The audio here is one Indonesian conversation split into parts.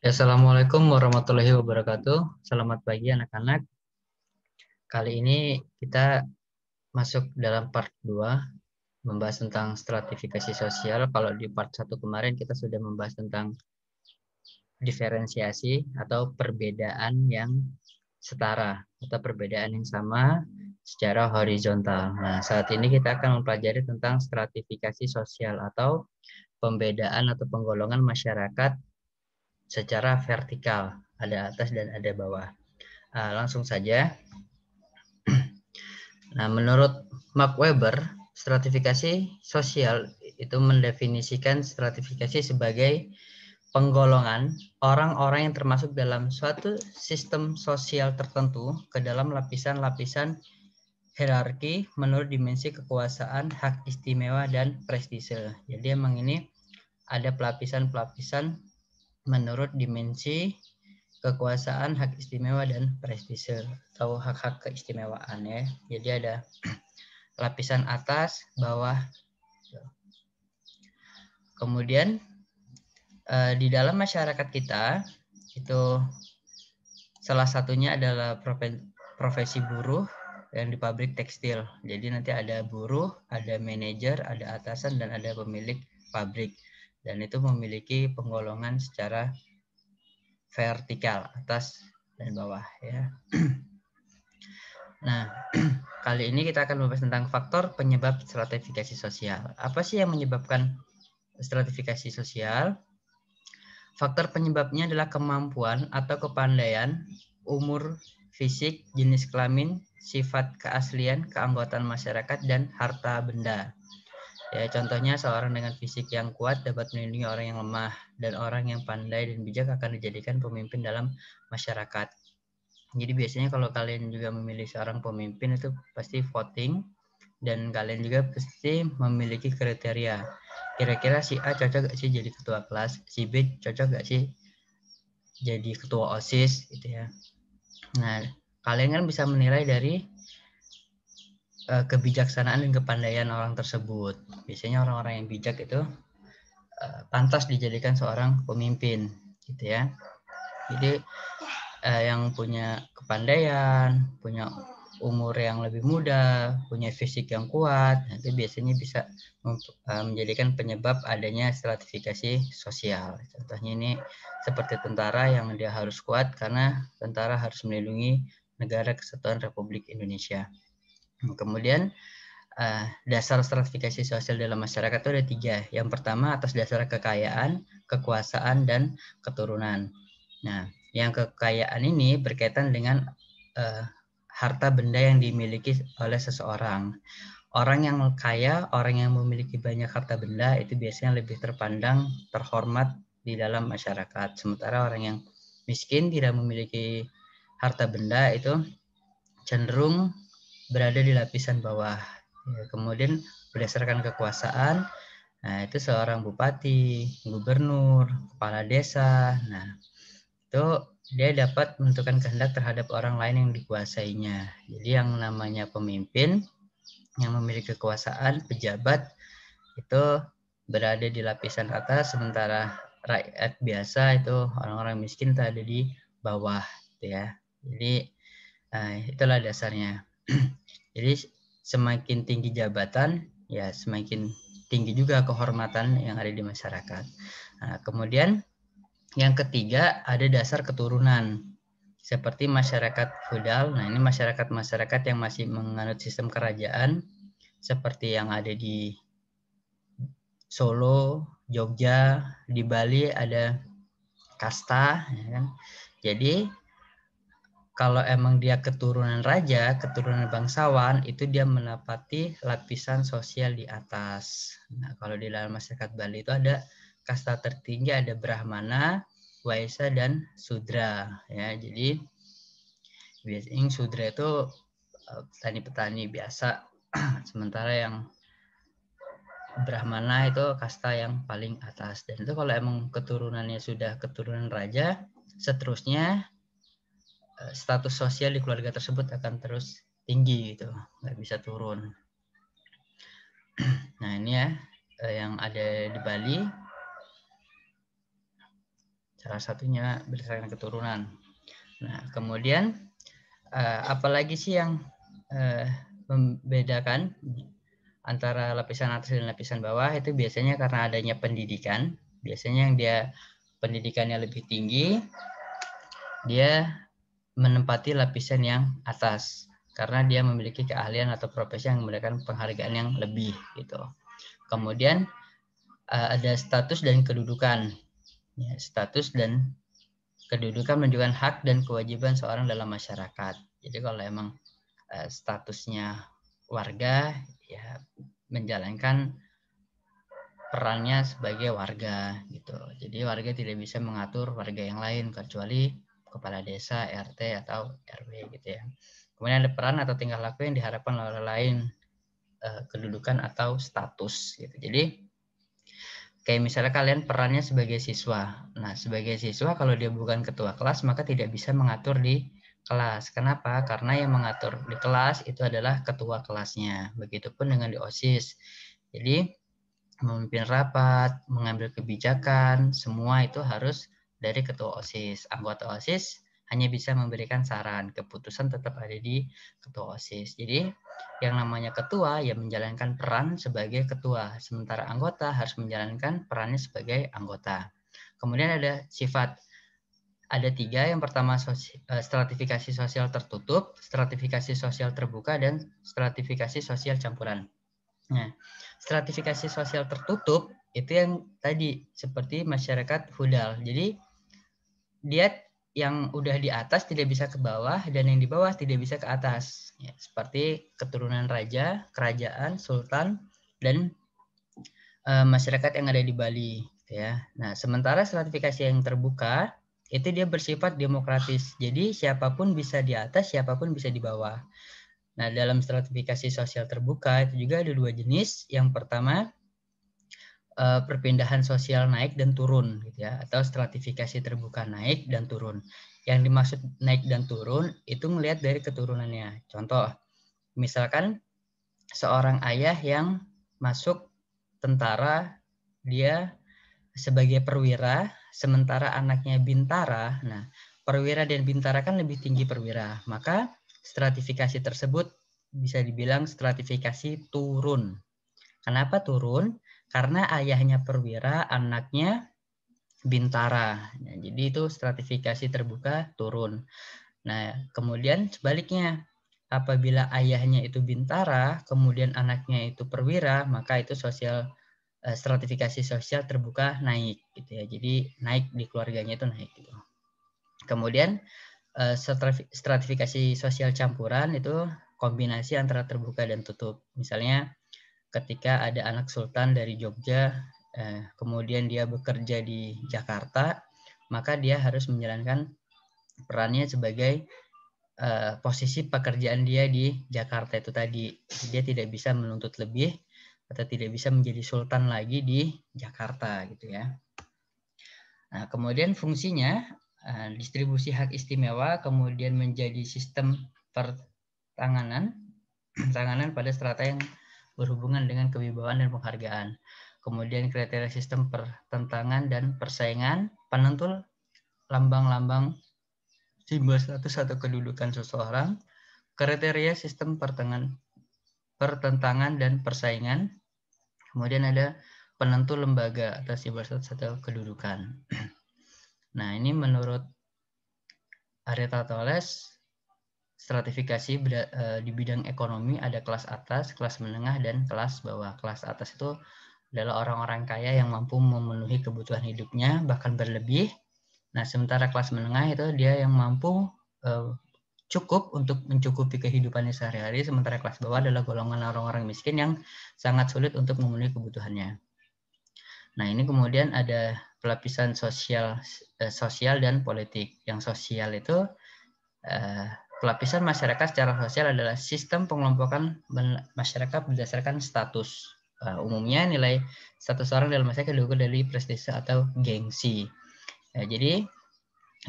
Assalamualaikum warahmatullahi wabarakatuh. Selamat pagi anak-anak. Kali ini kita masuk dalam part 2, membahas tentang stratifikasi sosial. Kalau di part 1 kemarin kita sudah membahas tentang diferensiasi atau perbedaan yang setara atau perbedaan yang sama secara horizontal. Nah, saat ini kita akan mempelajari tentang stratifikasi sosial atau pembedaan atau penggolongan masyarakat secara vertikal. Ada atas dan ada bawah. Langsung saja. Nah, menurut Mark Weber, stratifikasi sosial itu mendefinisikan stratifikasi sebagai penggolongan orang-orang yang termasuk dalam suatu sistem sosial tertentu ke dalam lapisan-lapisan hierarki menurut dimensi kekuasaan, hak istimewa, dan prestise. Jadi emang ini ada pelapisan-pelapisan menurut dimensi kekuasaan, hak istimewa, dan prestise atau hak-hak keistimewaan ya. Jadi ada lapisan atas, bawah. Kemudian di dalam masyarakat kita itu salah satunya adalah profesi buruh yang di pabrik tekstil. Jadi nanti ada buruh, ada manajer, ada atasan, dan ada pemilik pabrik. Dan itu memiliki penggolongan secara vertikal, atas dan bawah ya. Nah, kali ini kita akan membahas tentang faktor penyebab stratifikasi sosial. Apa sih yang menyebabkan stratifikasi sosial? Faktor penyebabnya adalah kemampuan atau kepandaian, umur, fisik, jenis kelamin, sifat keaslian, keanggotaan masyarakat, dan harta benda. Ya, contohnya seorang dengan fisik yang kuat dapat melindungi orang yang lemah, dan orang yang pandai dan bijak akan dijadikan pemimpin dalam masyarakat. Jadi biasanya kalau kalian juga memilih seorang pemimpin itu pasti voting, dan kalian juga pasti memiliki kriteria. Kira-kira si A cocok gak sih jadi ketua kelas, si B cocok gak sih jadi ketua OSIS gitu ya. Nah, kalian kan bisa menilai dari kebijaksanaan dan kepandaian orang tersebut. Biasanya orang-orang yang bijak itu pantas dijadikan seorang pemimpin gitu ya. Jadi yang punya kepandaian, punya umur yang lebih muda, punya fisik yang kuat, itu biasanya bisa menjadikan penyebab adanya stratifikasi sosial. Contohnya ini seperti tentara yang dia harus kuat karena tentara harus melindungi negara kesatuan Republik Indonesia. Kemudian dasar stratifikasi sosial dalam masyarakat itu ada 3. Yang pertama atas dasar kekayaan, kekuasaan, dan keturunan. Nah, yang kekayaan ini berkaitan dengan harta benda yang dimiliki oleh seseorang. Orang yang kaya, orang yang memiliki banyak harta benda itu biasanya lebih terpandang, terhormat di dalam masyarakat. Sementara orang yang miskin tidak memiliki harta benda itu cenderung berada di lapisan bawah. Ya, kemudian berdasarkan kekuasaan, nah itu seorang bupati, gubernur, kepala desa, nah itu dia dapat menentukan kehendak terhadap orang lain yang dikuasainya. Jadi yang namanya pemimpin yang memiliki kekuasaan, pejabat itu berada di lapisan atas, sementara rakyat biasa itu orang-orang miskin itu ada di bawah, gitu ya. Jadi itulah dasarnya. Jadi semakin tinggi jabatan, ya semakin tinggi juga kehormatan yang ada di masyarakat. Nah, kemudian yang ketiga ada dasar keturunan. Seperti masyarakat feodal, nah ini masyarakat-masyarakat yang masih menganut sistem kerajaan, seperti yang ada di Solo, Jogja, di Bali ada kasta, ya kan? Jadi kalau emang dia keturunan raja, keturunan bangsawan, itu dia menapati lapisan sosial di atas. Nah, kalau di dalam masyarakat Bali itu ada kasta tertinggi, ada Brahmana, Waisa, dan Sudra. Ya, jadi biasanya Sudra itu petani-petani biasa, sementara yang Brahmana itu kasta yang paling atas. Dan itu kalau emang keturunannya sudah keturunan raja, seterusnya status sosial di keluarga tersebut akan terus tinggi gitu, nggak bisa turun. Nah ini ya yang ada di Bali. Salah satunya berdasarkan keturunan. Nah, kemudian apalagi sih yang membedakan antara lapisan atas dan lapisan bawah? Itu biasanya karena adanya pendidikan. Biasanya yang dia pendidikannya lebih tinggi, dia menempati lapisan yang atas karena dia memiliki keahlian atau profesi yang memberikan penghargaan yang lebih gitu. Kemudian ada status dan kedudukan. Ya, status dan kedudukan menunjukkan hak dan kewajiban seorang dalam masyarakat. Jadi kalau emang statusnya warga, ya menjalankan perannya sebagai warga gitu. Jadi warga tidak bisa mengatur warga yang lain kecuali kepala desa, RT atau RW gitu ya. Kemudian ada peran atau tingkah laku yang diharapkan oleh orang lain, kedudukan atau status gitu. Jadi kayak misalnya kalian perannya sebagai siswa. Nah, sebagai siswa kalau dia bukan ketua kelas maka tidak bisa mengatur di kelas. Kenapa? Karena yang mengatur di kelas itu adalah ketua kelasnya. Begitupun dengan di OSIS. Jadi memimpin rapat, mengambil kebijakan, semua itu harus dari ketua OSIS. Anggota OSIS hanya bisa memberikan saran, keputusan tetap ada di ketua OSIS. Jadi yang namanya ketua ya menjalankan peran sebagai ketua, sementara anggota harus menjalankan perannya sebagai anggota. Kemudian ada sifat, ada 3. Yang pertama stratifikasi sosial tertutup, stratifikasi sosial terbuka, dan stratifikasi sosial campuran. Nah, stratifikasi sosial tertutup itu yang tadi seperti masyarakat feudal. Jadi dia yang udah di atas tidak bisa ke bawah dan yang di bawah tidak bisa ke atas. Ya, seperti keturunan raja, kerajaan, sultan, dan masyarakat yang ada di Bali. Ya. Nah, sementara stratifikasi yang terbuka itu dia bersifat demokratis. Jadi siapapun bisa di atas, siapapun bisa di bawah. Nah, dalam stratifikasi sosial terbuka itu juga ada 2 jenis. Yang pertama, perpindahan sosial naik dan turun, gitu ya, atau stratifikasi terbuka naik dan turun. Yang dimaksud naik dan turun itu melihat dari keturunannya. Contoh, misalkan seorang ayah yang masuk tentara, dia sebagai perwira, sementara anaknya bintara. Nah, perwira dan bintara kan lebih tinggi perwira. Maka stratifikasi tersebut bisa dibilang stratifikasi turun. Kenapa turun? Karena ayahnya perwira, anaknya bintara. Nah, jadi itu stratifikasi terbuka turun. Nah, kemudian sebaliknya, apabila ayahnya itu bintara, kemudian anaknya itu perwira, maka itu stratifikasi sosial terbuka naik gitu ya. Jadi naik di keluarganya itu naik gitu. Kemudian stratifikasi sosial campuran itu kombinasi antara terbuka dan tutup. Misalnya ketika ada anak sultan dari Jogja, kemudian dia bekerja di Jakarta, maka dia harus menjalankan perannya sebagai posisi pekerjaan dia di Jakarta itu tadi. Dia tidak bisa menuntut lebih atau tidak bisa menjadi sultan lagi di Jakarta gitu ya. Nah, kemudian fungsinya distribusi hak istimewa kemudian menjadi sistem pertanganan pada strata yang berhubungan dengan kewibawaan dan penghargaan. Kemudian kriteria sistem pertentangan dan persaingan, penentu lambang-lambang simbol status atau kedudukan seseorang, kriteria sistem pertentangan dan persaingan, kemudian ada penentu lembaga atau simbol status atau kedudukan. Nah, ini menurut Aryata Toles, stratifikasi di bidang ekonomi ada kelas atas, kelas menengah, dan kelas bawah. Kelas atas itu adalah orang-orang kaya yang mampu memenuhi kebutuhan hidupnya, bahkan berlebih. Nah, sementara kelas menengah itu dia yang mampu cukup untuk mencukupi kehidupannya sehari-hari, sementara kelas bawah adalah golongan orang-orang miskin yang sangat sulit untuk memenuhi kebutuhannya. Nah, ini kemudian ada pelapisan sosial dan politik. Yang sosial itu pelapisan masyarakat secara sosial adalah sistem pengelompokan masyarakat berdasarkan status. Umumnya nilai status orang dalam masyarakat diukur dari prestise atau gengsi. Jadi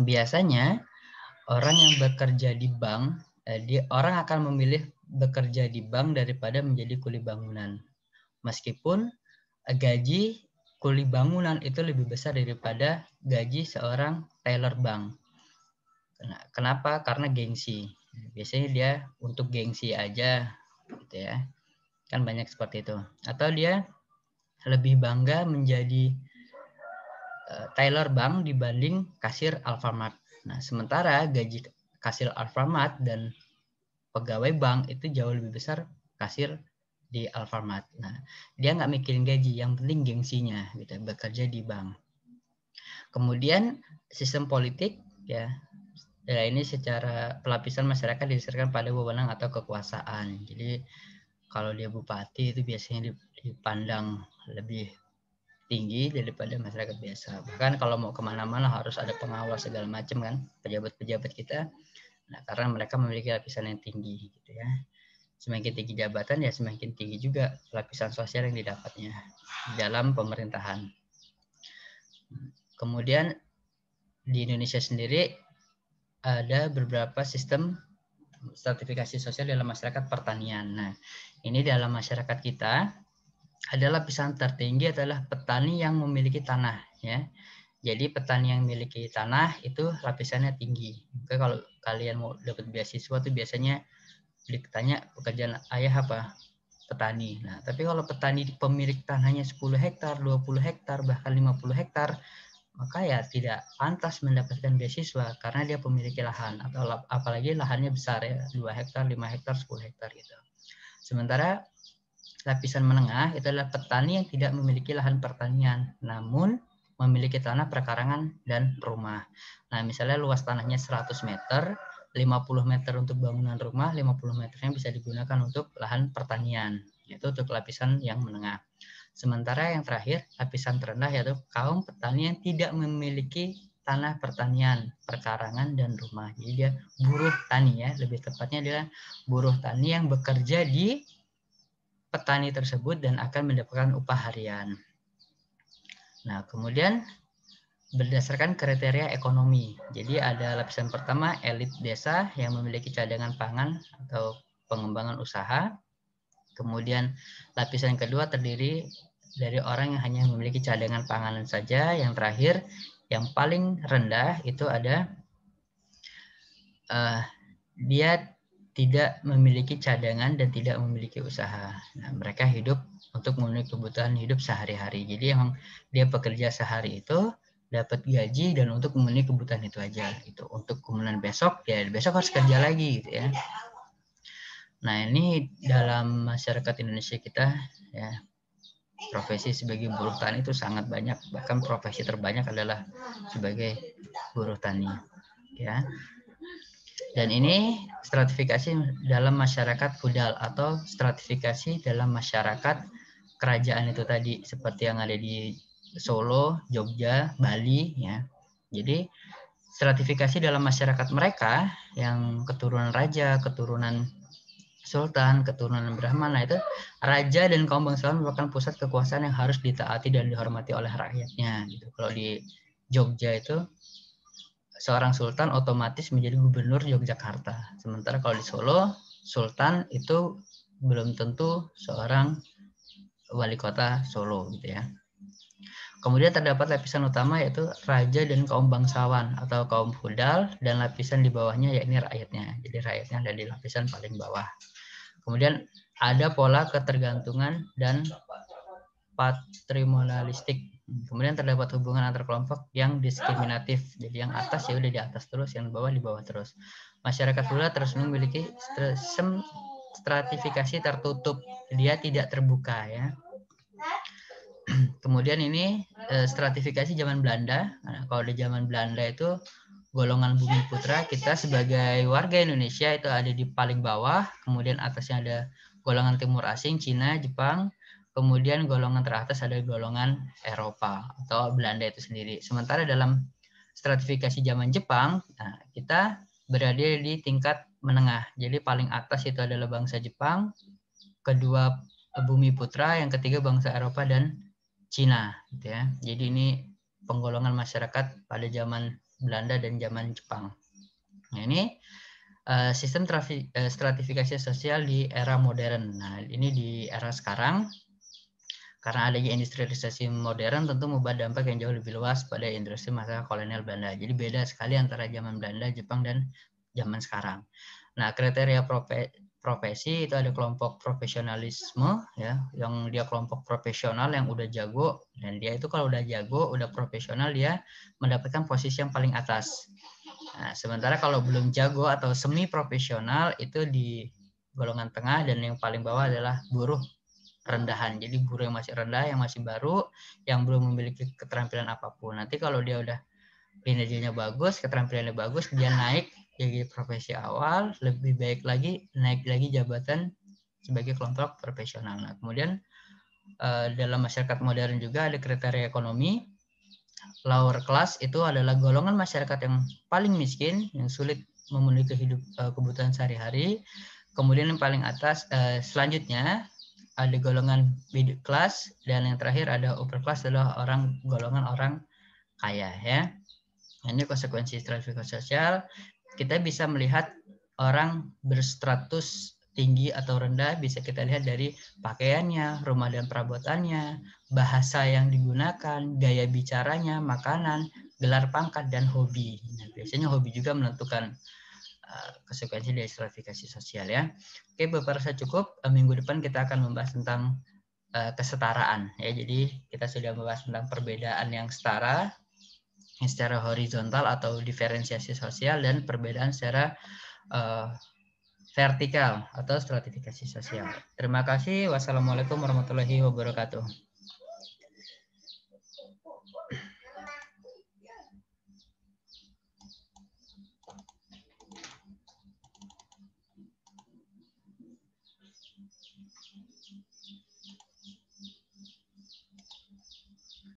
biasanya orang yang bekerja di bank, orang akan memilih bekerja di bank daripada menjadi kuli bangunan. Meskipun gaji kuli bangunan itu lebih besar daripada gaji seorang teller bank. Kenapa? Karena gengsi. Biasanya dia untuk gengsi aja, gitu ya. Kan banyak seperti itu. Atau dia lebih bangga menjadi teller bank dibanding kasir Alfamart. Nah, sementara gaji kasir Alfamart dan pegawai bank itu jauh lebih besar kasir di Alfamart. Nah, dia nggak mikirin gaji, yang penting gengsinya, gitu, bekerja di bank. Kemudian sistem politik, ya ini secara pelapisan masyarakat didasarkan pada wewenang atau kekuasaan. Jadi kalau dia bupati itu biasanya dipandang lebih tinggi daripada masyarakat biasa. Bahkan kalau mau kemana-mana harus ada pengawal segala macam kan, pejabat-pejabat kita. Nah, karena mereka memiliki lapisan yang tinggi, gitu ya. Semakin tinggi jabatan ya semakin tinggi juga lapisan sosial yang didapatnya dalam pemerintahan. Kemudian di Indonesia sendiri ada beberapa sistem stratifikasi sosial dalam masyarakat pertanian. Nah, ini dalam masyarakat kita ada lapisan tertinggi adalah petani yang memiliki tanah, ya. Jadi petani yang memiliki tanah itu lapisannya tinggi. Oke, kalau kalian mau dapat beasiswa tuh biasanya ditanya pekerjaan ayah apa? Petani. Nah, tapi kalau petani pemilik tanahnya 10 hektar, 20 hektar, bahkan 50 hektar, maka ya tidak pantas mendapatkan beasiswa karena dia memiliki lahan, atau apalagi lahannya besar ya, 2 hektar, 5 hektar, 10 hektar gitu. Sementara lapisan menengah itu adalah petani yang tidak memiliki lahan pertanian, namun memiliki tanah perkarangan dan rumah. Nah, misalnya luas tanahnya 100 meter, 50 meter untuk bangunan rumah, 50 meternya bisa digunakan untuk lahan pertanian. Itu untuk lapisan yang menengah. Sementara yang terakhir, lapisan terendah yaitu kaum petani yang tidak memiliki tanah pertanian, perkarangan, dan rumah. Jadi dia buruh tani ya, lebih tepatnya adalah buruh tani yang bekerja di petani tersebut dan akan mendapatkan upah harian. Nah, kemudian berdasarkan kriteria ekonomi. Jadi ada lapisan pertama, elit desa yang memiliki cadangan pangan atau pengembangan usaha. Kemudian lapisan kedua terdiri dari orang yang hanya memiliki cadangan panganan saja. Yang terakhir, yang paling rendah itu ada dia tidak memiliki cadangan dan tidak memiliki usaha. Nah, mereka hidup untuk memenuhi kebutuhan hidup sehari-hari. Jadi yang dia bekerja sehari itu dapat gaji dan untuk memenuhi kebutuhan itu aja. Gitu. Untuk kemudian besok ya besok harus kerja lagi gitu ya. Nah, ini dalam masyarakat Indonesia kita ya, profesi sebagai buruh tani itu sangat banyak, bahkan profesi terbanyak adalah sebagai buruh tani ya. Dan ini stratifikasi dalam masyarakat feudal atau stratifikasi dalam masyarakat kerajaan itu tadi, seperti yang ada di Solo, Jogja, Bali ya. Jadi stratifikasi dalam masyarakat mereka yang keturunan raja, keturunan sultan, keturunan Brahmana, itu raja dan kaum bangsawan merupakan pusat kekuasaan yang harus ditaati dan dihormati oleh rakyatnya gitu. Kalau di Jogja itu seorang sultan otomatis menjadi gubernur Yogyakarta. Sementara kalau di Solo, sultan itu belum tentu seorang wali kota Solo gitu ya. Kemudian terdapat lapisan utama yaitu raja dan kaum bangsawan atau kaum feodal, dan lapisan di bawahnya yakni rakyatnya. Jadi rakyatnya ada di lapisan paling bawah. Kemudian ada pola ketergantungan dan patrimonialistik. Kemudian terdapat hubungan antar kelompok yang diskriminatif. Jadi yang atas ya udah di atas terus, yang bawah di bawah terus. Masyarakat pula terus memiliki sistem stratifikasi tertutup. Dia tidak terbuka ya. Kemudian ini stratifikasi zaman Belanda. Nah, kalau di zaman Belanda itu golongan bumi putra, kita sebagai warga Indonesia itu ada di paling bawah, kemudian atasnya ada golongan timur asing, Cina, Jepang, kemudian golongan teratas ada golongan Eropa atau Belanda itu sendiri. Sementara dalam stratifikasi zaman Jepang, nah, kita berada di tingkat menengah. Jadi paling atas itu adalah bangsa Jepang, kedua bumi putra, yang ketiga bangsa Eropa dan Cina, gitu ya. Jadi ini penggolongan masyarakat pada zaman Belanda dan zaman Jepang. Nah, ini sistem stratifikasi sosial di era modern. Nah, ini di era sekarang Karena adanya industrialisasi modern tentu membawa dampak yang jauh lebih luas pada industri masa kolonial Belanda. Jadi beda sekali antara zaman Belanda, Jepang, dan zaman sekarang. Nah, kriteria profesi itu ada kelompok profesionalisme ya, yang dia kelompok profesional yang udah jago, dan dia itu kalau udah jago, udah profesional, dia mendapatkan posisi yang paling atas. Nah, sementara kalau belum jago atau semi profesional itu di golongan tengah, dan yang paling bawah adalah buruh rendahan. Jadi buruh yang masih rendah, yang masih baru, yang belum memiliki keterampilan apapun. Nanti kalau dia udah kinerjanya bagus, keterampilannya bagus, dia naik jadi profesi awal, lebih baik lagi naik lagi jabatan sebagai kelompok profesional. Nah, kemudian dalam masyarakat modern juga ada kriteria ekonomi. Lower class itu adalah golongan masyarakat yang paling miskin, yang sulit memenuhi kebutuhan sehari-hari. Kemudian yang paling atas selanjutnya ada golongan middle class, dan yang terakhir ada upper class, adalah golongan orang kaya ya. Ini konsekuensi stratifikasi sosial. Kita bisa melihat orang berstatus tinggi atau rendah bisa kita lihat dari pakaiannya, rumah dan perabotannya, bahasa yang digunakan, gaya bicaranya, makanan, gelar pangkat, dan hobi. Nah, biasanya hobi juga menentukan konsekuensi dari stratifikasi sosial ya. Oke, Bapak rasa cukup. Minggu depan kita akan membahas tentang kesetaraan ya. Jadi kita sudah membahas tentang perbedaan yang setara, yang secara horizontal atau diferensiasi sosial, dan perbedaan secara vertikal atau stratifikasi sosial. Terima kasih. Wassalamualaikum warahmatullahi wabarakatuh.